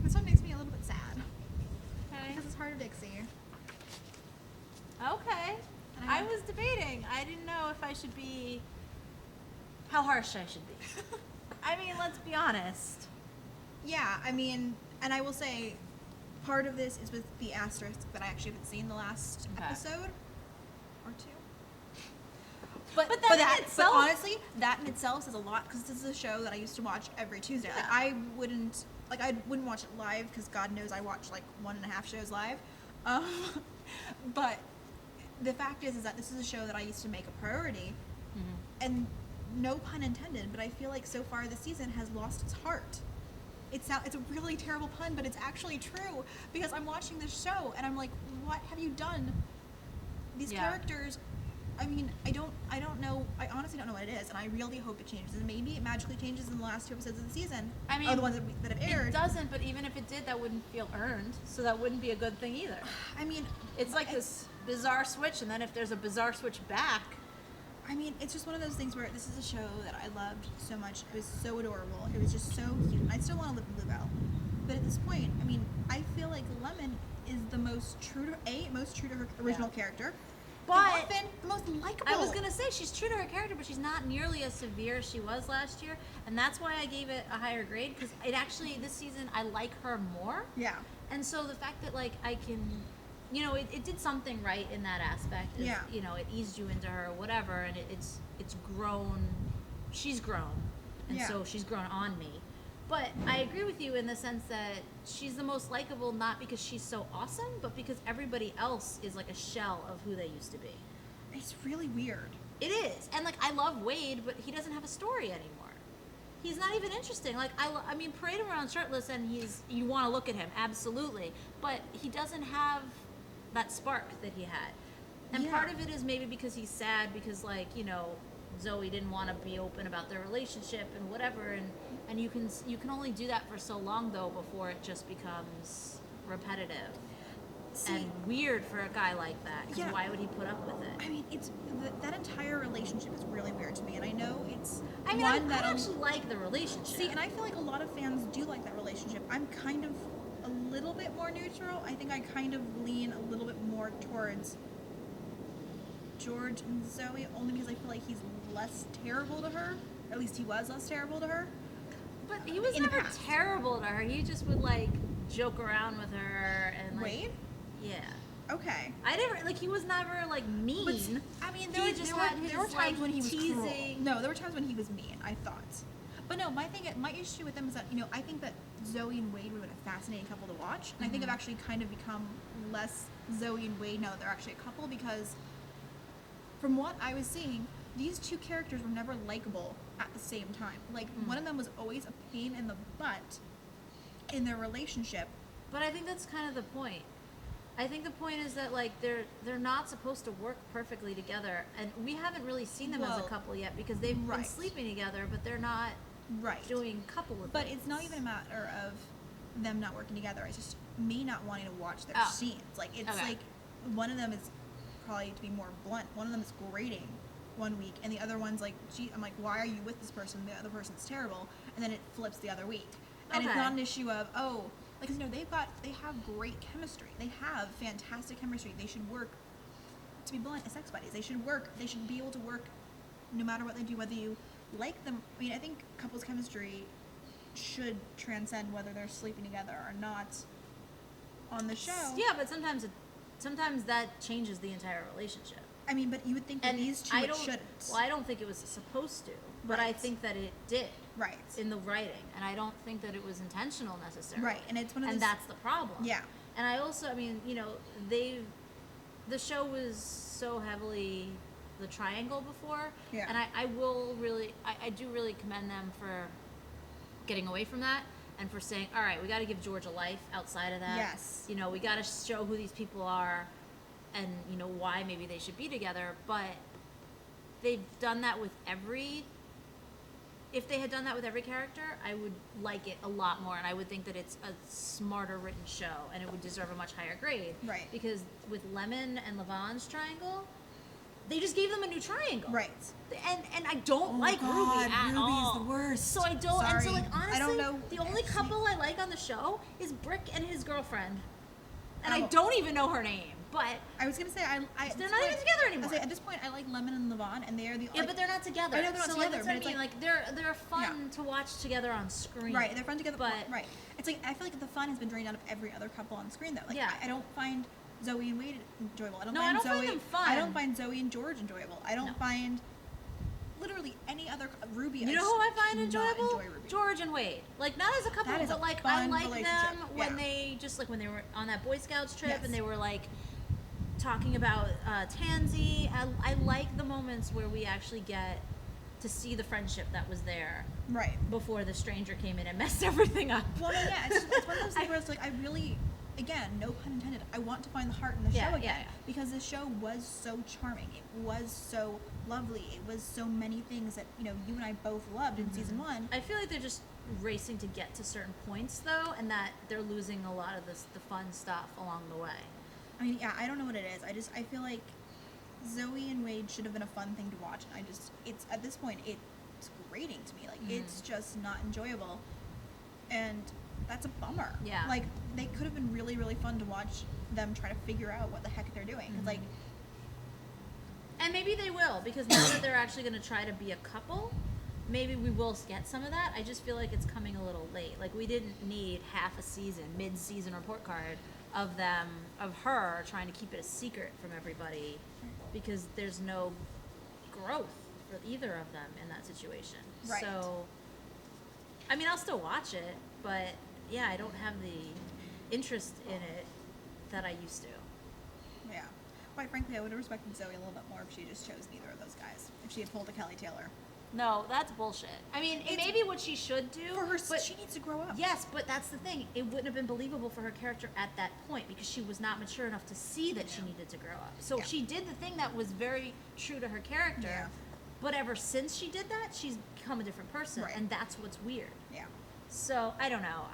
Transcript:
This one makes me a little bit sad. Okay. Because it's Heart of Dixie. Okay. I was debating. I didn't know if I should be... How harsh I should be. I mean, let's be honest. Yeah, I mean, and I will say, part of this is with the asterisk that I actually haven't seen the last episode or two. But honestly, that in itself says a lot because this is a show that I used to watch every Tuesday. Yeah. I wouldn't watch it live because God knows I watch like 1.5 shows live. But the fact is that this is a show that I used to make a priority, and no pun intended, but I feel like so far this season has lost its heart. It's a really terrible pun, but it's actually true because I'm watching this show and I'm like, what have you done? These characters, I mean, I don't know. I honestly don't know what it is, and I really hope it changes. And maybe it magically changes in the last 2 episodes of the season. I mean, the ones that have aired. It doesn't, but even if it did, that wouldn't feel earned, so that wouldn't be a good thing either. I mean, it's like this bizarre switch, and then if there's a bizarre switch back... I mean, it's just one of those things where this is a show that I loved so much. It was so adorable. It was just so cute. I still want to live in Bluebell. But at this point, I mean, I feel like Lemon is the most true to her original character. But often the most likable. I was going to say, she's true to her character, but she's not nearly as severe as she was last year. And that's why I gave it a higher grade, because it actually, this season, I like her more. Yeah. And so the fact that, like, I can... You know, it did something right in that aspect. Yeah. You know, it eased you into her, whatever, and it's grown. She's grown, and so she's grown on me. But I agree with you in the sense that she's the most likable, not because she's so awesome, but because everybody else is like a shell of who they used to be. It's really weird. It is, and like I love Wade, but he doesn't have a story anymore. He's not even interesting. Like I mean, parade him around shirtless, and you want to look at him, absolutely, but he doesn't have that spark that he had. And part of it is maybe because he's sad because, like, you know, Zoe didn't want to be open about their relationship and whatever, and you can only do that for so long though before it just becomes repetitive and weird for a guy like that. Yeah. Why would he put up with it? I mean, it's that entire relationship is really weird to me, and I know it's I actually like the relationship. See, and I feel like a lot of fans do like that relationship. I'm kind of a little bit more neutral. I think I kind of lean a little bit more towards George and Zoe, only because I feel like he's less terrible to her. At least he was less terrible to her. But he was never terrible to her. He just would, like, joke around with her and, like... Wade? Yeah. Okay. I never, like, he was never, like, mean. But, I mean, there were times when he was teasing. Cruel. No, there were times when he was mean, I thought. But no, my issue with them is that, you know, I think that Zoe and Wade would have been a fascinating couple to watch. And I think I've actually kind of become less Zoe and Wade now that they're actually a couple, because from what I was seeing, these two characters were never likable at the same time. Like, one of them was always a pain in the butt in their relationship. But I think that's kind of the point. I think the point is that, like, they're not supposed to work perfectly together, and we haven't really seen them as a couple yet because they've been sleeping together, but they're not doing couple with But it's not even a matter of them not working together. It's just me not wanting to watch their scenes. Like, it's like one of them is, probably to be more blunt, one of them is grating one week, and the other one's like, gee, I'm like, why are you with this person? The other person's terrible, and then it flips the other week. And it's not an issue of, because, you know, they have great chemistry. They have fantastic chemistry. They should work, to be blunt, as sex buddies. They should be able to work no matter what they do, whether you like them. I mean, I think couples chemistry should transcend whether they're sleeping together or not on the show. Yeah, but sometimes that changes the entire relationship. I mean, but you would think that these two shouldn't. Well, I don't think it was supposed to, but I think that it did. Right. In the writing, and I don't think that it was intentional necessarily. Right, and it's one of those... And that's the problem. Yeah. And I also, I mean, you know, the show was so heavily the triangle before. Yeah. And I do really commend them for getting away from that and for saying, all right, we got to give George a life outside of that. Yes. You know, we got to show who these people are and, you know, why maybe they should be together. But they've done that with if they had done that with every character, I would like it a lot more, and I would think that it's a smarter written show, and it would deserve a much higher grade. Right. Because with Lemon and Levon's triangle, they just gave them a new triangle. Right. And I don't like God, Ruby at Ruby's all. the worst. So I don't. And so Sorry. like honestly, I don't know. the only couple I like on the show is Brick and his girlfriend, and I Oh. don't even know her name. But I was gonna say they're not even together anymore. At this point, I like Lemon and Levon, and they are the yeah, but they're not together. I know they're not so together, like, but that's what I it's mean. Like they're fun to watch together on screen. right. They're fun together, but right. It's like I feel like the fun has been drained out of every other couple on screen though. Like Yeah. I don't find Zoe and Wade enjoyable. I don't No, find I don't Zoe. find them fun. I don't find Zoe and George enjoyable. I don't No. find literally any other Ruby. You know who I find do not enjoyable? enjoy Ruby. George and Wade. Like not as a couple, That is but a like I fun like them relationship. when Yeah. they just like when they were on that Boy Scouts trip Yes. and they were like talking about Tansy. I like the moments where we actually get to see the friendship that was there Right. before the stranger came in and messed everything up. Well, no, yeah, it's one of those things where it's like I really, again, no pun intended. I want to find the heart in the Yeah, show again yeah, yeah. because the show was so charming. It was so lovely. It was so many things that you and I both loved in season one. I feel like they're just racing to get to certain points though, and that they're losing a lot of the fun stuff along the way. I mean, yeah, I don't know what it is. I feel like Zoe and Wade should have been a fun thing to watch. It's at this point, it's grating to me. Like, it's just not enjoyable. And that's a bummer. Yeah. Like, they could have been really, really fun to watch them try to figure out what the heck they're doing. 'Cause, like, And maybe they will, because now that they're actually going to try to be a couple, maybe we will get some of that. I just feel like it's coming a little late. Like, we didn't need half a season, mid-season report card of her trying to keep it a secret from everybody, because there's no growth for either of them in that situation. Right. So, I mean, I'll still watch it, but yeah, I don't have the interest in it that I used to. yeah. Quite frankly, I would have respected Zoe a little bit more if she just chose neither of those guys. If she had pulled a Kelly Taylor. No, that's bullshit. I mean, it may be what she should do. For her, but she needs to grow up. yes, but that's the thing. It wouldn't have been believable for her character at that point because she was not mature enough to see that she needed to grow up. So Yeah. she did the thing that was very true to her character. Yeah. But ever since she did that, she's become a different person, Right. and that's what's weird. Yeah. So I don't know.